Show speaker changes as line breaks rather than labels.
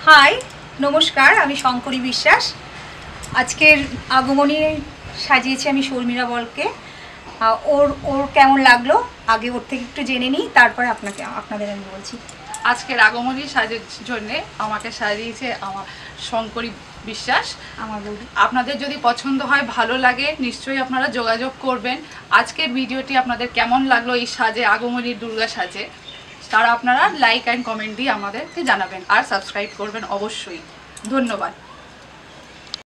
High नमस्कार आमी शंकरी विश्वास आजकेर आगमनी साजिয়েছি আমি শর্মিলা বলকে ওর কেমন লাগলো আগে ওর থেকে একটু জেনে নিই তারপর আপনাদের আমি বলছি।
আজকের আগমনী সাজের জন্য আমাকে সাজিয়েছে আমার শঙ্করী বিশ্বাস।
আমার বৌদি।
আপনাদের যদি পছন্দ হয়, ভালো লাগে, নিশ্চয়ই আপনারা যোগাযোগ করবেন। আজকের ভিডিওটি আপনাদের কেমন লাগলো এই সাজে, আগমনীর দুর্গা সাজে, তারা আপনারা লাইক অ্যান্ড কমেন্ট দিয়ে আমাদেরকে জানাবেন আর সাবস্ক্রাইব করবেন অবশ্যই। ধন্যবাদ।